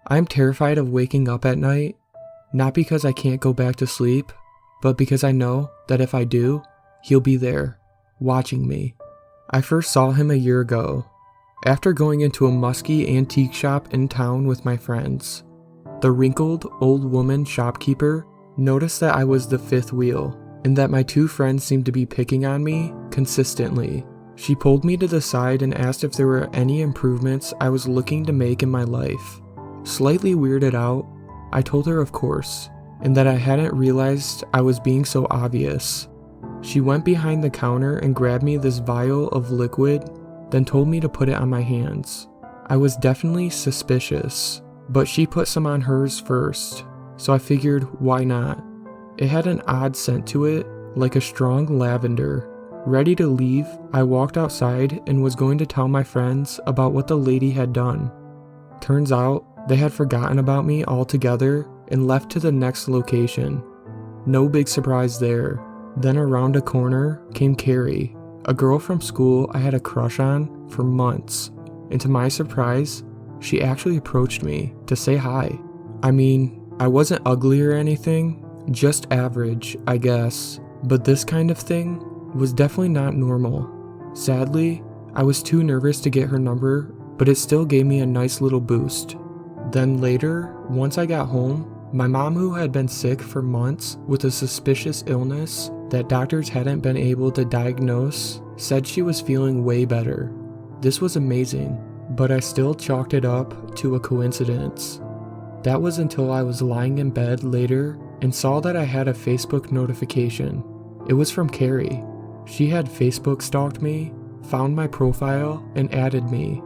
I'm terrified of waking up at night, not because I can't go back to sleep, but because I know that if I do, he'll be there, watching me. I first saw him a year ago, after going into a musky antique shop in town with my friends. The wrinkled, old woman shopkeeper noticed that I was the fifth wheel, and that my two friends seemed to be picking on me consistently. She pulled me to the side and asked if there were any improvements I was looking to make in my life. Slightly weirded out, I told her of course, and that I hadn't realized I was being so obvious. She went behind the counter and grabbed me this vial of liquid, then told me to put it on my hands. I was definitely suspicious, but she put some on hers first, so I figured why not. It had an odd scent to it, like a strong lavender. Ready to leave, I walked outside and was going to tell my friends about what the lady had done. Turns out, they had forgotten about me altogether and left to the next location. No big surprise there. Then around a corner came Carrie, a girl from school I had a crush on for months, and to my surprise, she actually approached me to say hi. I mean, I wasn't ugly or anything, just average, I guess, but this kind of thing was definitely not normal. Sadly, I was too nervous to get her number, but it still gave me a nice little boost. Then later, once I got home, my mom, who had been sick for months with a suspicious illness that doctors hadn't been able to diagnose, said she was feeling way better. This was amazing, but I still chalked it up to a coincidence. That was until I was lying in bed later and saw that I had a Facebook notification. It was from Carrie. She had Facebook stalked me, found my profile, and added me.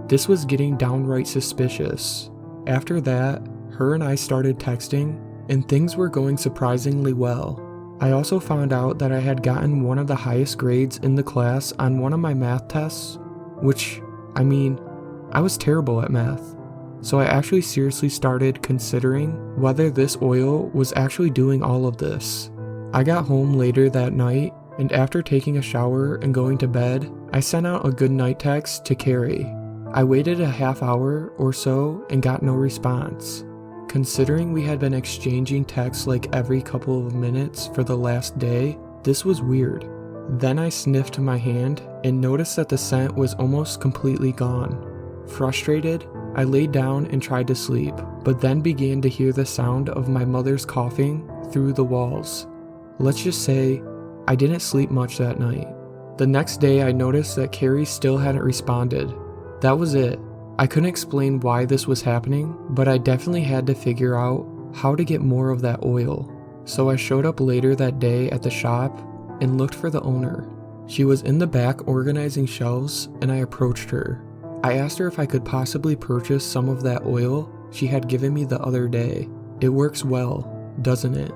This was getting downright suspicious. After that, her and I started texting, and things were going surprisingly well. I also found out that I had gotten one of the highest grades in the class on one of my math tests, which, I mean, I was terrible at math. So I actually seriously started considering whether this oil was actually doing all of this. I got home later that night, and after taking a shower and going to bed, I sent out a good night text to Carrie. I waited a half hour or so and got no response. Considering we had been exchanging texts like every couple of minutes for the last day, this was weird. Then I sniffed my hand and noticed that the scent was almost completely gone. Frustrated, I laid down and tried to sleep, but then began to hear the sound of my mother's coughing through the walls. Let's just say, I didn't sleep much that night. The next day I noticed that Carrie still hadn't responded. That was it. I couldn't explain why this was happening, but I definitely had to figure out how to get more of that oil. So I showed up later that day at the shop and looked for the owner. She was in the back organizing shelves, and I approached her. I asked her if I could possibly purchase some of that oil she had given me the other day. It works well, doesn't it?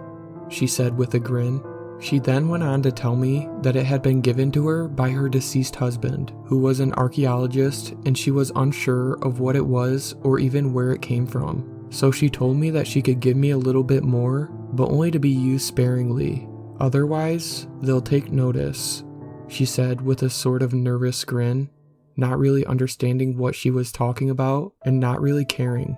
She said with a grin. She then went on to tell me that it had been given to her by her deceased husband, who was an archaeologist, and she was unsure of what it was or even where it came from. So she told me that she could give me a little bit more, but only to be used sparingly. Otherwise, they'll take notice, she said with a sort of nervous grin, not really understanding what she was talking about and not really caring.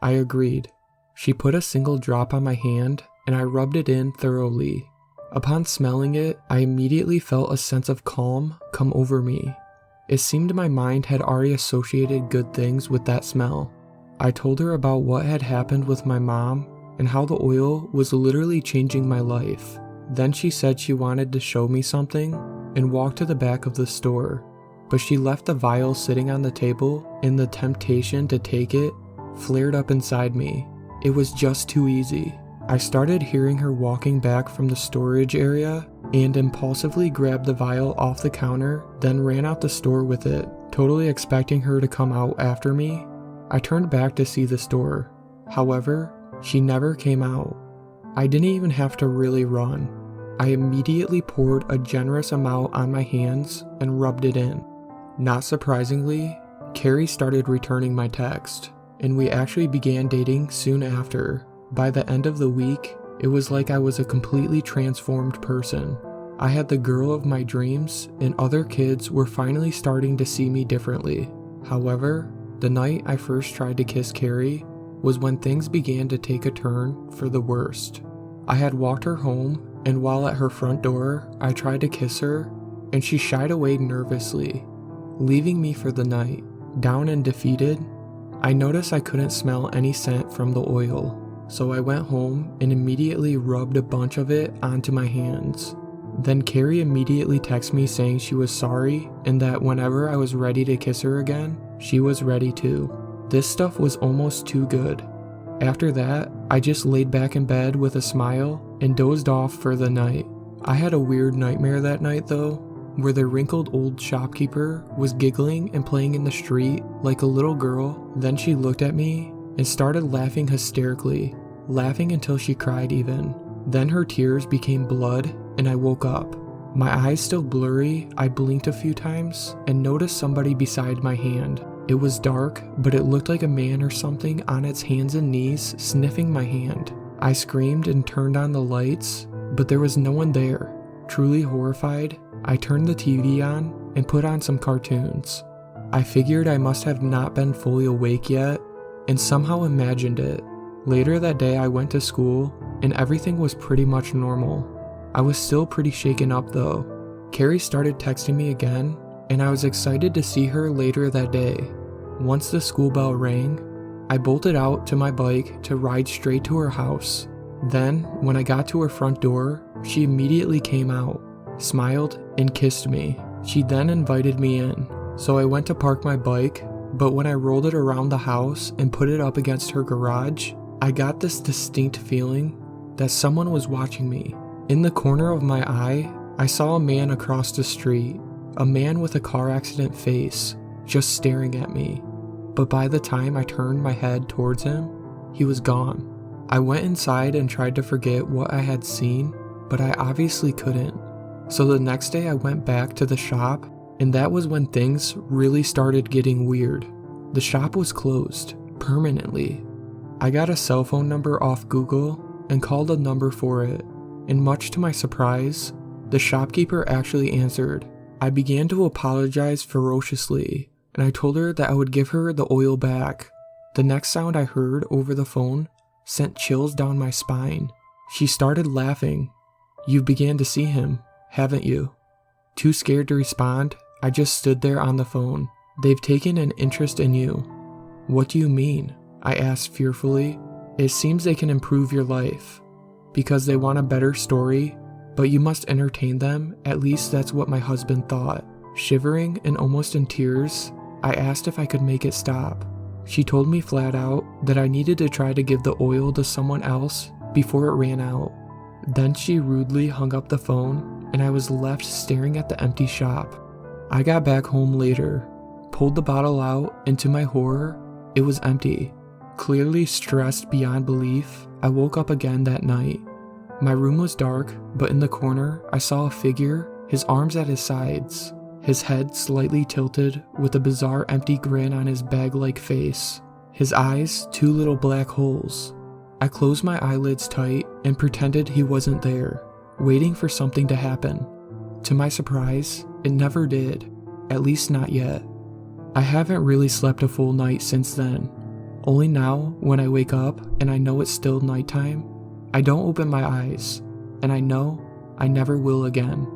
I agreed. She put a single drop on my hand, and I rubbed it in thoroughly. Upon smelling it, I immediately felt a sense of calm come over me. It seemed my mind had already associated good things with that smell. I told her about what had happened with my mom and how the oil was literally changing my life. Then she said she wanted to show me something and walked to the back of the store, but she left the vial sitting on the table, and the temptation to take it flared up inside me. It was just too easy. I started hearing her walking back from the storage area and impulsively grabbed the vial off the counter, then ran out the store with it, totally expecting her to come out after me. I turned back to see the store. However, she never came out. I didn't even have to really run. I immediately poured a generous amount on my hands and rubbed it in. Not surprisingly, Carrie started returning my text, and we actually began dating soon after. By the end of the week, it was like I was a completely transformed person. I had the girl of my dreams, and other kids were finally starting to see me differently. However, the night I first tried to kiss Carrie, was when things began to take a turn for the worst. I had walked her home, and while at her front door, I tried to kiss her, and she shied away nervously, leaving me for the night. Down and defeated, I noticed I couldn't smell any scent from the oil, so I went home and immediately rubbed a bunch of it onto my hands. Then Carrie immediately texted me saying she was sorry and that whenever I was ready to kiss her again, she was ready too. This stuff was almost too good. After that, I just laid back in bed with a smile and dozed off for the night. I had a weird nightmare that night though, where the wrinkled old shopkeeper was giggling and playing in the street like a little girl. Then she looked at me and started laughing hysterically, laughing until she cried even. Then her tears became blood and I woke up. My eyes still blurry, I blinked a few times and noticed somebody beside my hand. It was dark, but it looked like a man or something on its hands and knees sniffing my hand. I screamed and turned on the lights, but there was no one there. Truly horrified, I turned the TV on and put on some cartoons. I figured I must have not been fully awake yet and somehow imagined it. Later that day I went to school and everything was pretty much normal. I was still pretty shaken up though. Carrie started texting me again and I was excited to see her later that day. Once the school bell rang, I bolted out to my bike to ride straight to her house. Then, when I got to her front door, she immediately came out, smiled, and kissed me. She then invited me in, so I went to park my bike, but when I rolled it around the house and put it up against her garage, I got this distinct feeling that someone was watching me. In the corner of my eye, I saw a man across the street, a man with a car accident face, just staring at me. But by the time I turned my head towards him, he was gone. I went inside and tried to forget what I had seen, but I obviously couldn't. So the next day I went back to the shop, and that was when things really started getting weird. The shop was closed, permanently. I got a cell phone number off Google and called a number for it, and much to my surprise, the shopkeeper actually answered. I began to apologize ferociously, and I told her that I would give her the oil back. The next sound I heard over the phone sent chills down my spine. She started laughing. You began to see him, haven't you? Too scared to respond, I just stood there on the phone. They've taken an interest in you. What do you mean? I asked fearfully. It seems they can improve your life, because they want a better story, but you must entertain them, at least that's what my husband thought. Shivering and almost in tears, I asked if I could make it stop. She told me flat out that I needed to try to give the oil to someone else before it ran out. Then she rudely hung up the phone, and I was left staring at the empty shop. I got back home later, pulled the bottle out, and to my horror, it was empty. Clearly stressed beyond belief, I woke up again that night. My room was dark, but in the corner, I saw a figure, his arms at his sides, his head slightly tilted with a bizarre empty grin on his bag-like face, his eyes 2 little black holes. I closed my eyelids tight and pretended he wasn't there, waiting for something to happen. To my surprise, it never did, at least not yet. I haven't really slept a full night since then. Only now, when I wake up and I know it's still nighttime, I don't open my eyes, and I know I never will again.